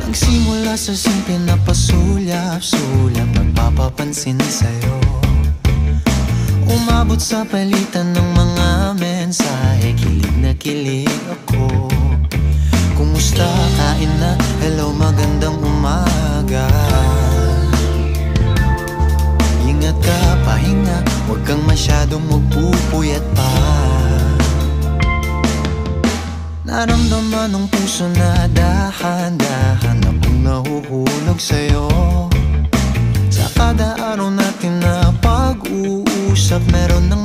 Nagsimula sa simple na pasulyap-sulyap, nagpapapansin sa'yo. Umabot sa palitan ng mga mensahe, kilig na kilig ako. Kumusta, kain na, hello, magandang umaga. Ingat ka, pahinga, huwag kang masyadong magpupuyat pa. Naramdaman ng puso na dahan-dahan akong nahuhulog sa'yo. Sa kada araw natin na pag-uusap, meron nang